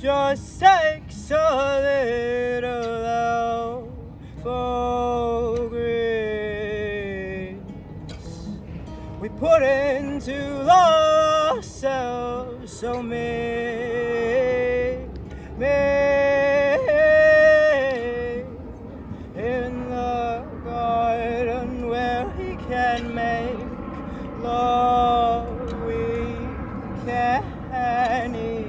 just takes a little help for grace. We put into ourselves so many in the garden where he can make love we can eat.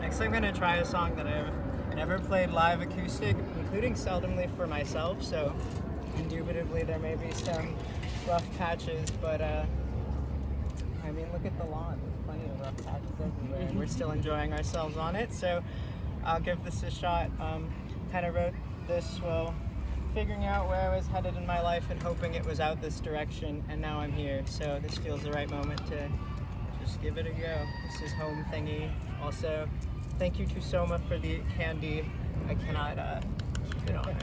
Next I'm going to try a song that I've never played live acoustic, including seldomly for myself, so indubitably there may be some rough patches, but I mean, look at the lawn, there's plenty of rough patches everywhere, and we're still enjoying ourselves on it, so I'll give this a shot. Kind of wrote this while figuring out where I was headed in my life and hoping it was out this direction, and now I'm here, so this feels the right moment to just give it a go. This is Home Thingy. Also, thank you to Soma for the candy. I cannot keep it on.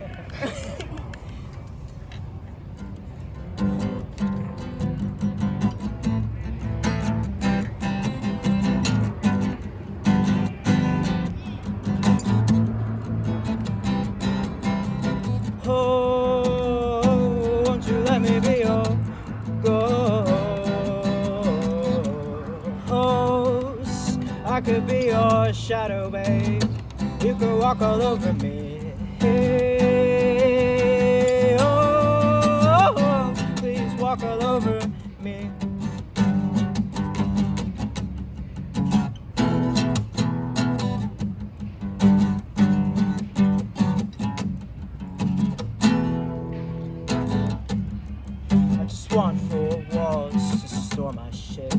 Oh, won't you let me be your ghost? I could be your shadow, babe. You could walk all over me. Hey, oh, please walk all over me. I just want 4 walls to store my shit,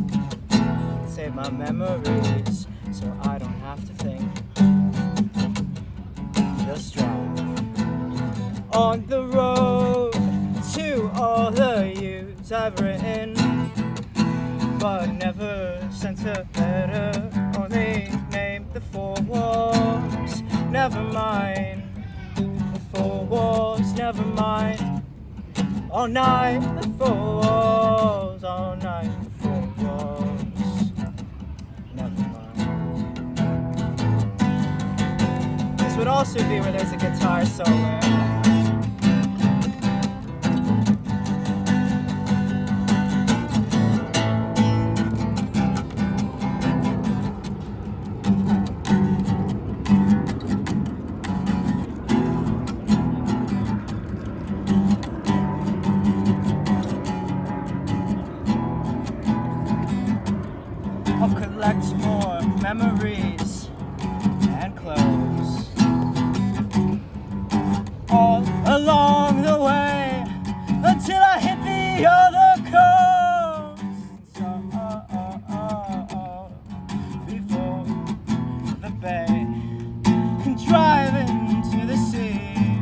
save my memories so I don't have to think. Just drive on the road to all the youths I've written, but never sent a letter. Only named the 4 walls. Never mind the 4 walls. Never mind. All night the 4 walls. All night the 4 walls. Never mind. This would also be where there's a guitar solo. I'll collect more memories and clothes all along the way until I hit the other coast. Before the bay, drive into the sea,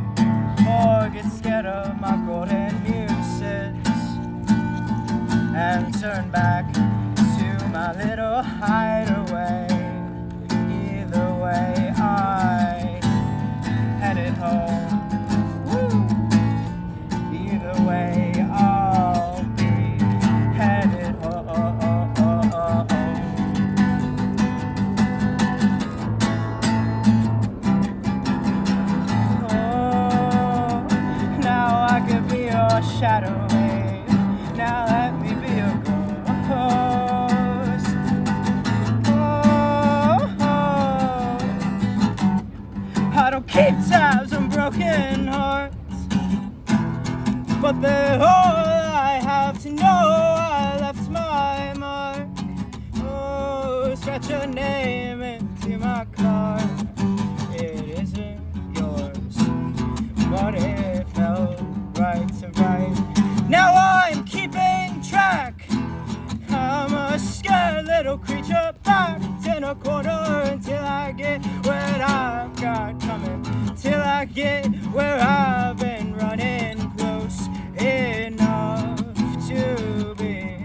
or get scared of my golden muses and turn back my little hideaway. Either way, I shadow, babe. Now let me be your ghost. I don't keep tabs on broken hearts, but they're all I have to know. I left my mark. Oh, scratch your name into my card. It isn't yours, but it felt right to write. Now I'm keeping track. I'm a scared little creature backed in a corner until I get what I've got coming. Till I get where I've been running close enough to be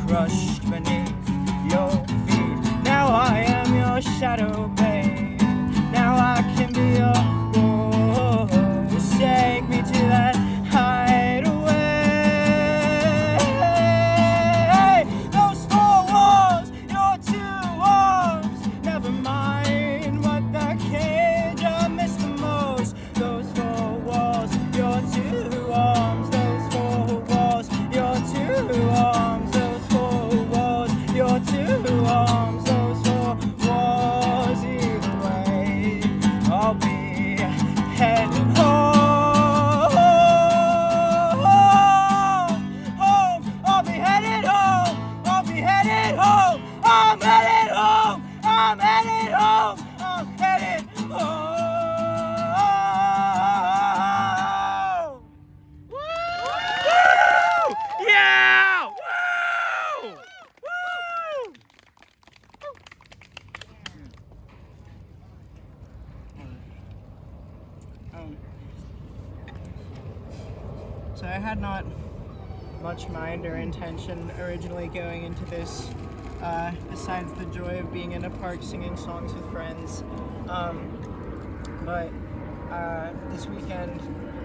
crushed beneath your feet. Now I am your shadow, babe. Now I can be your ghost. Take me to that hideaway. Those four walls, your two arms. Never mind what the cage I miss the most. Those four walls, your two arms. Those four walls, your two arms. Those four walls, your two arms. Those four walls. Either way, I'll be heading home. I'll be headed home. I'll be headed home. I'm headed home. I'm headed home. I'm headed home. Woo! Yeah! Woo! Woo! So I had not much mind or intention originally going into this, besides the joy of being in a park singing songs with friends. But this weekend,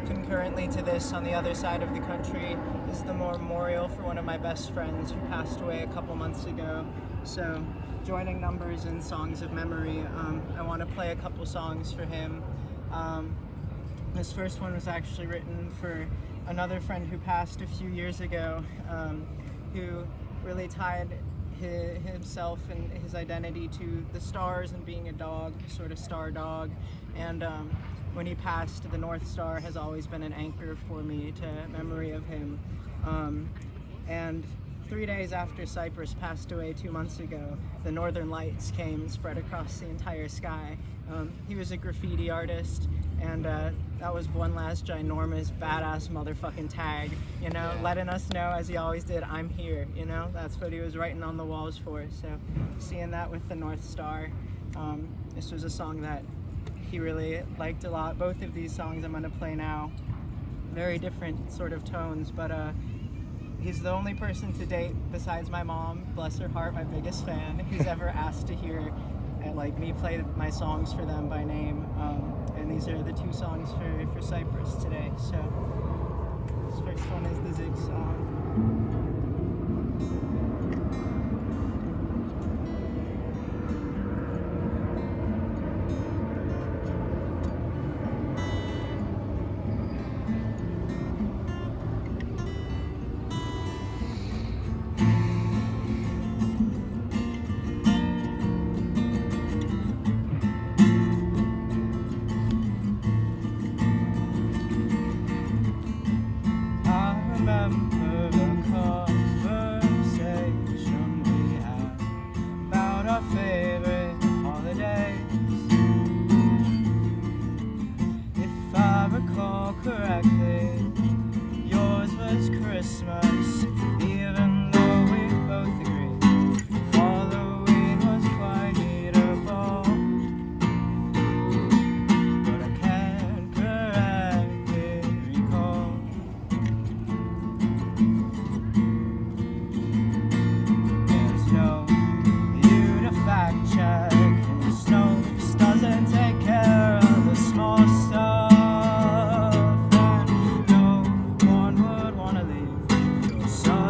concurrently to this, on the other side of the country, is the memorial for one of my best friends who passed away a couple months ago. So, joining numbers in songs of memory, I want to play a couple songs for him. This first one was actually written for another friend who passed a few years ago, who really tied himself and his identity to the stars and being a dog, sort of star dog. And when he passed, the North Star has always been an anchor for me to memory of him. And 3 days after Cypress passed away 2 months ago, the Northern Lights came and spread across the entire sky. He was a graffiti artist, and that was one last ginormous badass motherfucking tag, you know, letting us know, as he always did, I'm here, you know. That's what he was writing on the walls for. So seeing that with the North Star, this was a song that he really liked a lot. Both of these songs I'm going to play now, very different sort of tones, but he's the only person to date, besides my mom, bless her heart, my biggest fan, who's ever asked to hear me play my songs for them by name. And these are the two songs for Cypress today. So this first one is the Zig Song. Remember the conversation we had about our favorite holidays. If I recall correctly, yours was Christmas, even though we both agreed Halloween was quite eatable. But I can't correctly recall. Fact check, and the Snopes doesn't take care of the small stuff, and no one would want to leave your son.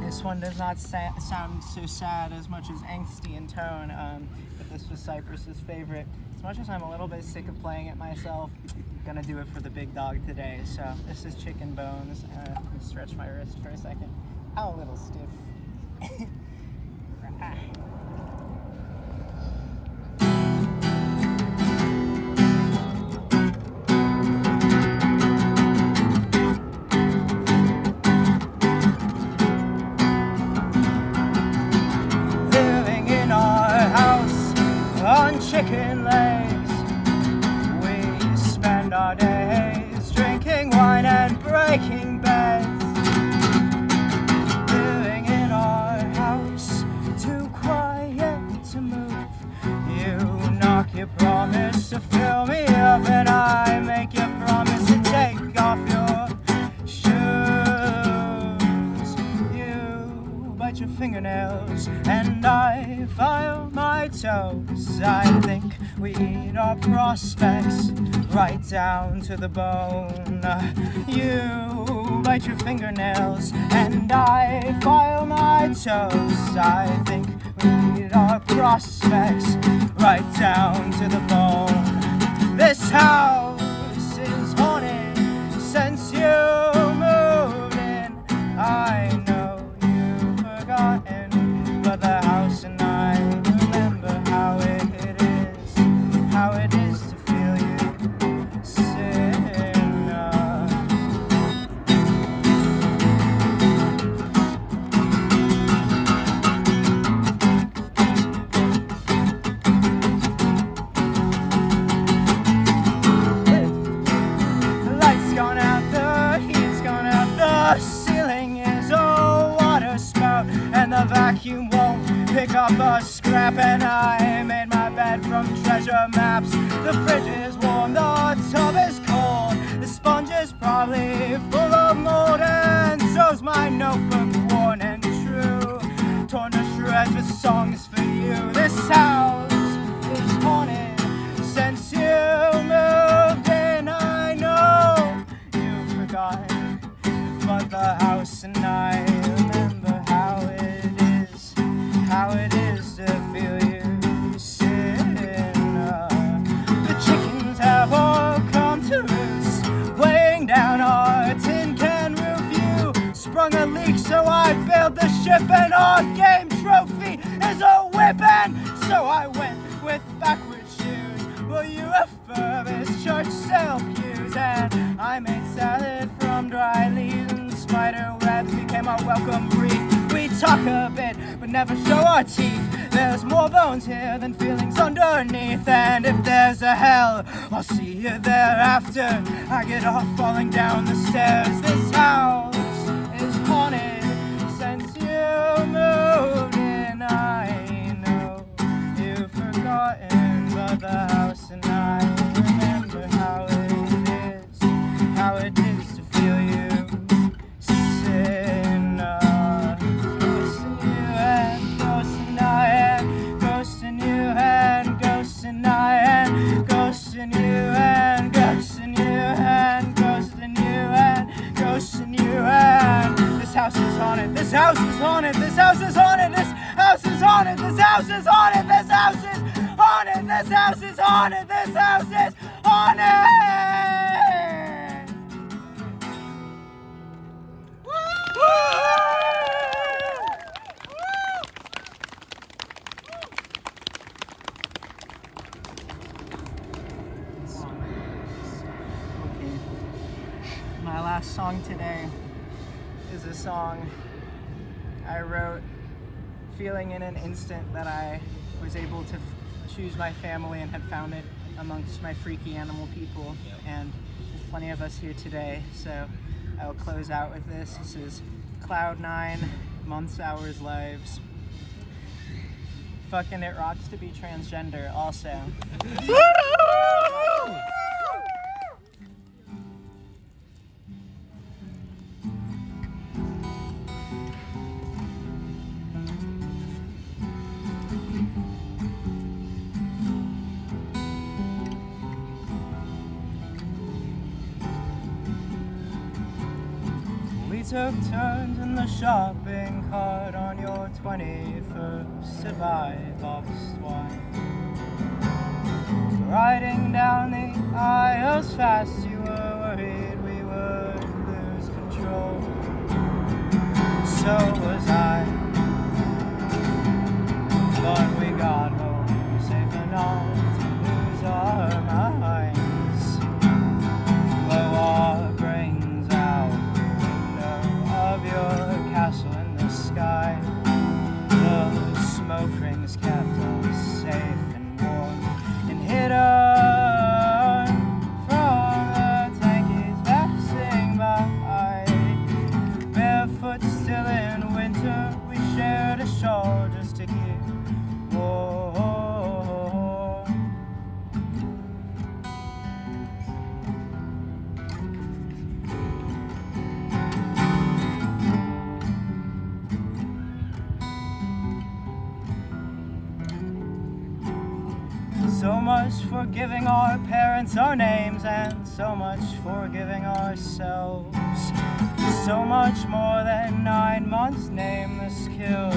This one does not sound so sad as much as angsty in tone, but this was Cypress's favorite. As much as I'm a little bit sick of playing it myself, I'm gonna do it for the big dog today. So this is Chicken Bones. Stretch my wrist for a second. How a little stiff. Chicken legs. We spend our days drinking wine and breaking beds. Living in our house, too quiet to move. You knock, you promise to fill me up, and I make you promise to take off your shoes. You bite your fingernails, and I file my toes. I think we eat our prospects right down to the bone. You bite your fingernails, and I file my toes. I think we eat our prospects right down to the bone. This house is haunted since you moved in. I know you've forgotten, but the house and I remember how it is to feel you sin. The light's gone out, the heat's gone out, the ceiling is a water spout, and the vacuum won't pick up a scrap, and I made my bed from treasure maps. The fridge is warm, the tub is cold, the sponge is probably full of mold, and so's my notebook, worn and true, torn to shreds with songs for you. This house is haunted since you moved in. I know you've forgotten, but the house and I remember how it is to feel you sin. The chickens have all come to roost, weighing down our tin can roof. You sprung a leak, so I bailed the ship, and our game trophy is a whip. And so I went with backward shoes. Well, you refurbished church sail pews, and I made salad from dry leaves, and spider webs became our welcome brief. We talk a bit, but never show our teeth. There's more bones here than feelings underneath, and if there's a hell, I'll see you thereafter. I get off falling down the stairs. This house is haunted since you moved in. I know you've forgotten, but the house and I remember how it is to feel you sin. Ghosts in you and ghosts in I, and ghosts in you and ghosts in you and ghosts in you and ghosts in you and this house is haunted. This house is haunted. This house is haunted. This house is haunted. This house is haunted. This house is haunted. This house is haunted. This house is haunted. My last song today is a song I wrote feeling in an instant that I was able to choose my family and had found it amongst my freaky animal people, and there's plenty of us here today, so I will close out with this. This is Cloud 9, Months, Hours, Lives. Fucking it rocks to be transgender also. took turns in the shopping cart on your 21st to buy boxed wine. Riding down the aisles fast, you were worried we would lose control. So was I, but we got home safe enough to lose our minds. Blow our brains out the window of your castle in the sky. The smoke rings kept us safe and warm and hidden from the tankies passing by. Barefoot still in winter, we shared a shawl just to keep warm. So much for giving our parents our names, and so much for giving ourselves so much more than 9 months nameless, killed